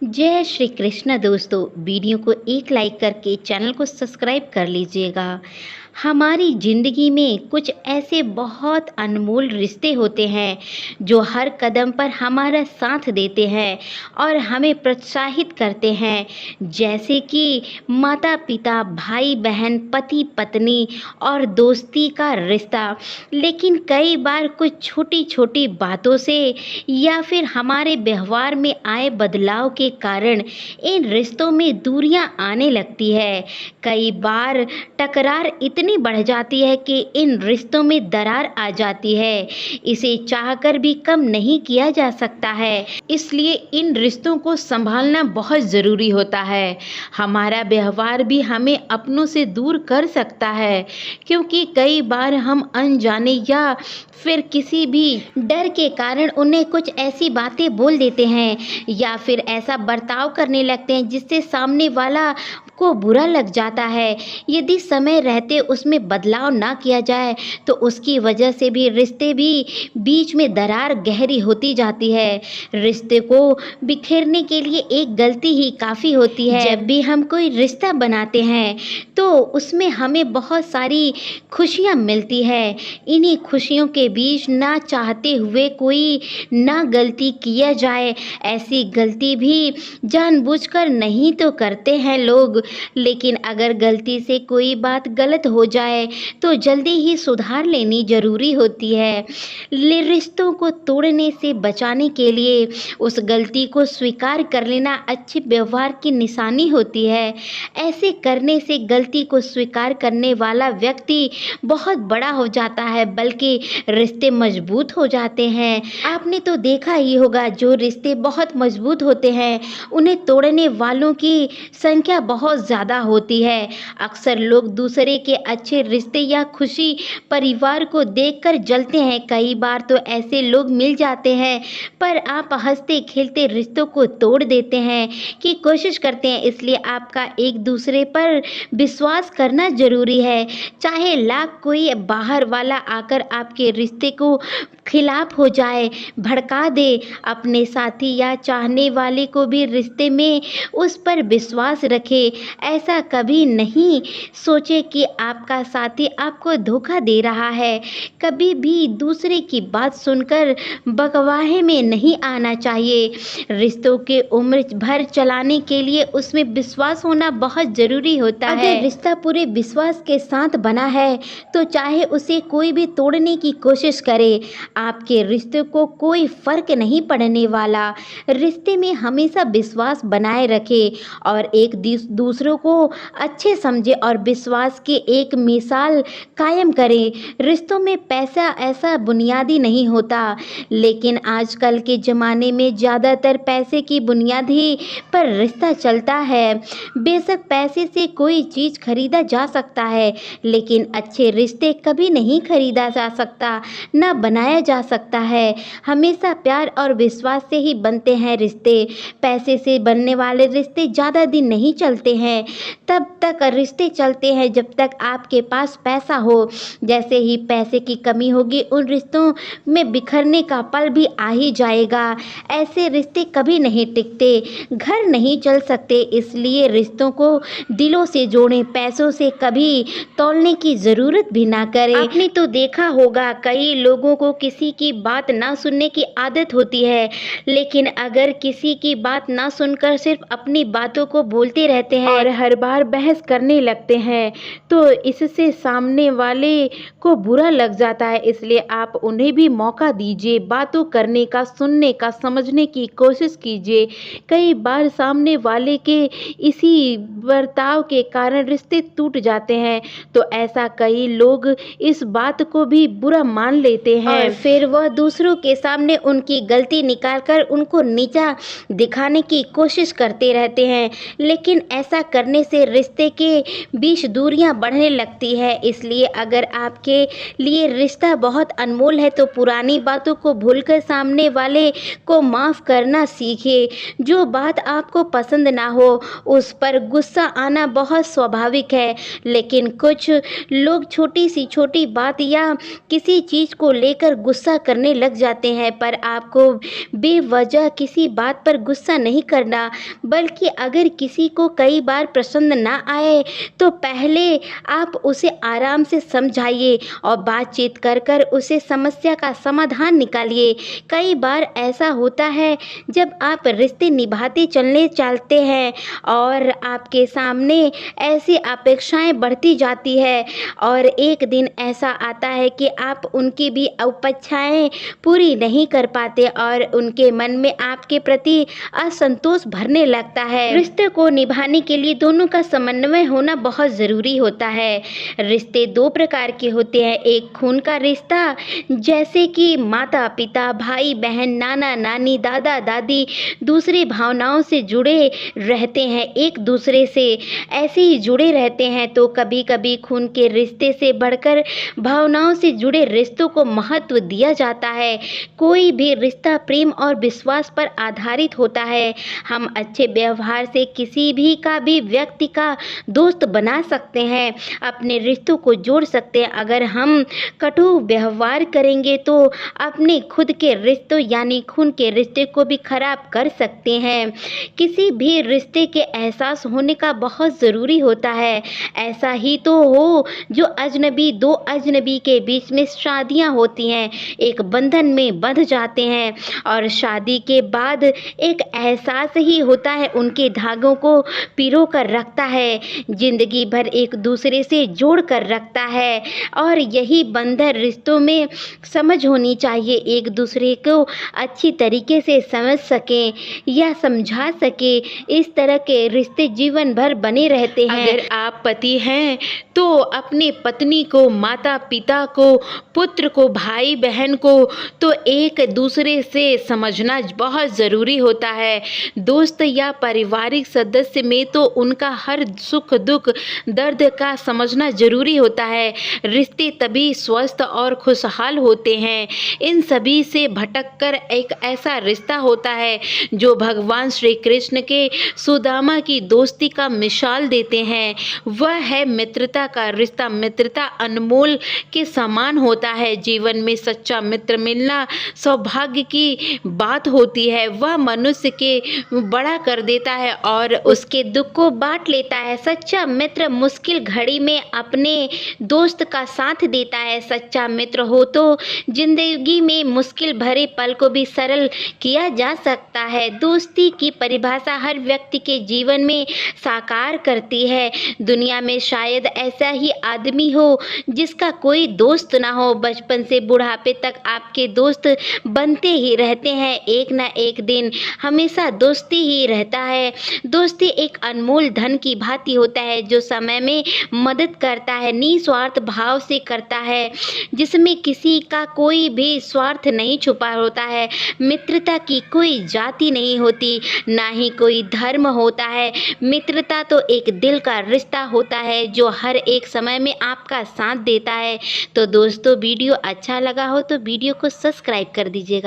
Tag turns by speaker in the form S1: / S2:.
S1: जय श्री कृष्ण दोस्तों। वीडियो को एक लाइक करके चैनल को सब्सक्राइब कर लीजिएगा। हमारी ज़िंदगी में कुछ ऐसे बहुत अनमोल रिश्ते होते हैं जो हर कदम पर हमारा साथ देते हैं और हमें प्रोत्साहित करते हैं, जैसे कि माता पिता, भाई बहन, पति पत्नी और दोस्ती का रिश्ता। लेकिन कई बार कुछ छोटी छोटी बातों से या फिर हमारे व्यवहार में आए बदलाव के कारण इन रिश्तों में दूरियां आने लगती है। कई बार टकरार इतनी बढ़ जाती है कि इन रिश्तों में दरार आ जाती है। इसे चाहकर भी कम नहीं किया जा सकता है, इसलिए इन रिश्तों को संभालना बहुत ज़रूरी होता है। हमारा व्यवहार भी हमें अपनों से दूर कर सकता है, क्योंकि कई बार हम अनजाने या फिर किसी भी डर के कारण उन्हें कुछ ऐसी बातें बोल देते हैं या फिर ऐसा बर्ताव करने लगते हैं जिससे सामने वाला को बुरा लग जाता है। यदि समय रहते उसमें बदलाव ना किया जाए तो उसकी वजह से भी रिश्ते भी बीच में दरार गहरी होती जाती है। रिश्ते को बिखेरने के लिए एक गलती ही काफ़ी होती है। जब भी हम कोई रिश्ता बनाते हैं तो उसमें हमें बहुत सारी खुशियाँ मिलती है। इन्हीं खुशियों के बीच ना चाहते हुए कोई ना गलती किया जाए, ऐसी गलती भी जानबूझकर नहीं तो करते हैं लोग, लेकिन अगर गलती से कोई बात गलत हो जाए तो जल्दी ही सुधार लेनी ज़रूरी होती है। रिश्तों को तोड़ने से बचाने के लिए उस गलती को स्वीकार कर लेना अच्छे व्यवहार की निशानी होती है। ऐसे करने से गलती को स्वीकार करने वाला व्यक्ति बहुत बड़ा हो जाता है, बल्कि रिश्ते मजबूत हो जाते हैं। आपने तो देखा ही होगा, जो रिश्ते बहुत मजबूत होते हैं उन्हें तोड़ने वालों की संख्या बहुत ज़्यादा होती है। अक्सर लोग दूसरे के अच्छे रिश्ते या खुशी परिवार को देखकर जलते हैं। कई बार तो ऐसे लोग मिल जाते हैं पर आप हंसते खेलते रिश्तों को तोड़ देते हैं कि कोशिश करते हैं। इसलिए आपका एक दूसरे पर विश्वास करना ज़रूरी है। चाहे लाख कोई बाहर वाला आकर आपके रिश्ते को खिलाफ हो जाए, भड़का दे, अपने साथी या चाहने वाले को भी रिश्ते में उस पर विश्वास रखे। ऐसा कभी नहीं सोचे कि आपका साथी आपको धोखा दे रहा है। कभी भी दूसरे की बात सुनकर बकवाहे में नहीं आना चाहिए। रिश्तों के उम्र भर चलाने के लिए उसमें विश्वास होना बहुत ज़रूरी होता है। अगर रिश्ता पूरे विश्वास के साथ बना है तो चाहे उसे कोई भी तोड़ने की कोशिश करे, आपके रिश्ते को कोई फर्क नहीं पड़ने वाला। रिश्ते में हमेशा विश्वास बनाए रखें और एक दूसरों को अच्छे समझे और विश्वास की एक मिसाल कायम करें। रिश्तों में पैसा ऐसा बुनियादी नहीं होता, लेकिन आजकल के ज़माने में ज़्यादातर पैसे की बुनियादी पर रिश्ता चलता है। बेशक पैसे से कोई चीज़ खरीदा जा सकता है, लेकिन अच्छे रिश्ते कभी नहीं खरीदा जा सकता, ना बनाया जा सकता है। हमेशा प्यार और विश्वास से ही बनते हैं रिश्ते। पैसे से बनने वाले रिश्ते ज़्यादा दिन नहीं चलते हैं। तब तक रिश्ते चलते हैं जब तक आपके पास पैसा हो। जैसे ही पैसे की कमी होगी उन रिश्तों में बिखरने का पल भी आ ही जाएगा। ऐसे रिश्ते कभी नहीं टिकते, घर नहीं चल सकते। इसलिए रिश्तों को दिलों से जोड़ें, पैसों से कभी तौलने की ज़रूरत भी ना करें। आपने तो देखा होगा, कई लोगों को किसी की बात ना सुनने की आदत होती है, लेकिन अगर किसी की बात ना सुनकर सिर्फ अपनी बातों को बोलते रहते हैं और हर बार बहस करने लगते हैं तो इससे सामने वाले को बुरा लग जाता है। इसलिए आप उन्हें भी मौका दीजिए, बातों करने का, सुनने का, समझने की कोशिश कीजिए। कई बार सामने वाले के इसी बर्ताव के कारण रिश्ते टूट जाते हैं, तो ऐसा कई लोग इस बात को भी बुरा मान लेते हैं और फिर वह दूसरों के सामने उनकी गलती निकालकर उनको नीचा दिखाने की कोशिश करते रहते हैं। लेकिन ऐसा करने से रिश्ते रिश्ते के बीच दूरियां बढ़ने लगती है। इसलिए अगर आपके लिए रिश्ता बहुत अनमोल है तो पुरानी बातों को भूलकर सामने वाले को माफ़ करना सीखिए। जो बात आपको पसंद ना हो उस पर गुस्सा आना बहुत स्वाभाविक है, लेकिन कुछ लोग छोटी बात या किसी चीज़ को लेकर गुस्सा करने लग जाते हैं। पर आपको बेवजह किसी बात पर गुस्सा नहीं करना, बल्कि अगर किसी को कई बार पसंद ना आए तो पहले आप उसे आराम से समझाइए और बातचीत कर कर उसे समस्या का समाधान निकालिए। कई बार ऐसा होता है जब आप रिश्ते निभाते चलते हैं और आपके सामने ऐसी अपेक्षाएं बढ़ती जाती है और एक दिन ऐसा आता है कि आप उनकी भी अपेक्षाएं पूरी नहीं कर पाते और उनके मन में आपके प्रति असंतोष भरने लगता है। रिश्ते को निभाने के लिए दोनों का समन्वय होना बहुत ज़रूरी होता है। रिश्ते दो प्रकार के होते हैं, एक खून का रिश्ता जैसे कि माता पिता, भाई बहन, नाना नानी, दादा दादी, दूसरे भावनाओं से जुड़े रहते हैं, एक दूसरे से ऐसे ही जुड़े रहते हैं। तो कभी कभी खून के रिश्ते से बढ़कर भावनाओं से जुड़े रिश्तों को महत्व दिया जाता है। कोई भी रिश्ता प्रेम और विश्वास पर आधारित होता है। हम अच्छे व्यवहार से किसी भी व्यक्ति का दोस्त बना सकते हैं, अपने रिश्तों को जोड़ सकते हैं। अगर हम कटु व्यवहार करेंगे तो अपने खुद के रिश्तों यानी खून के रिश्ते को भी खराब कर सकते हैं। किसी भी रिश्ते के एहसास होने का बहुत ज़रूरी होता है। ऐसा ही तो हो जो दो अजनबी के बीच में शादियां होती हैं, एक बंधन में बंध जाते हैं और शादी के बाद एक एहसास ही होता है, उनके धागों को पिरो कर रखता है, जिंदगी भर एक दूसरे से जोड़ कर रखता है। और यही बंधन रिश्तों में समझ होनी चाहिए, एक दूसरे को अच्छी तरीके से समझ सकें या समझा सके। इस तरह के रिश्ते जीवन भर बने रहते हैं।
S2: अगर आप पति हैं तो अपनी पत्नी को, माता पिता को, पुत्र को, भाई बहन को तो एक दूसरे से समझना बहुत ज़रूरी होता है। दोस्त या पारिवारिक सदस्य में तो उनका हर सुख दुख दर्द का समझना ज़रूरी होता है। रिश्ते तभी स्वस्थ और खुशहाल होते हैं। इन सभी से भटककर एक ऐसा रिश्ता होता है जो भगवान श्री कृष्ण के सुदामा की दोस्ती का मिसाल देते हैं। वह है मित्रता का रिश्ता। मित्रता अनमोल के समान होता है। जीवन में सच्चा मित्र मिलना सौभाग्य की बात होती है। वह मनुष्य के बड़ा कर देता है और
S1: उसके दुख को बांट लेता है। सच्चा मित्र मुश्किल घड़ी में अपने दोस्त का साथ देता है। सच्चा मित्र हो तो जिंदगी में मुश्किल भरे पल को भी सरल किया जा सकता है। दोस्ती की परिभाषा हर व्यक्ति के जीवन में साकार करती है। दुनिया में शायद ऐसा ही आदमी हो जिसका कोई दोस्त ना हो। बचपन से बुढ़ापे तक आपके दोस्त बनते ही रहते हैं। एक ना एक दिन हमेशा दोस्ती ही रहता है। दोस्ती एक अनमोल धन की भांति होता है जो समय में मदद करता है, निस्वार्थ भाव से करता है, जिसमें किसी का कोई भी स्वार्थ नहीं छुपा होता है। मित्रता की कोई जाति नहीं होती, ना ही कोई धर्म होता है। मित्रता तो एक दिल का रिश्ता होता है जो हर एक समय में आपका साथ देता है। तो दोस्तों, वीडियो अच्छा लगा हो तो वीडियो को सब्सक्राइब कर दीजिएगा।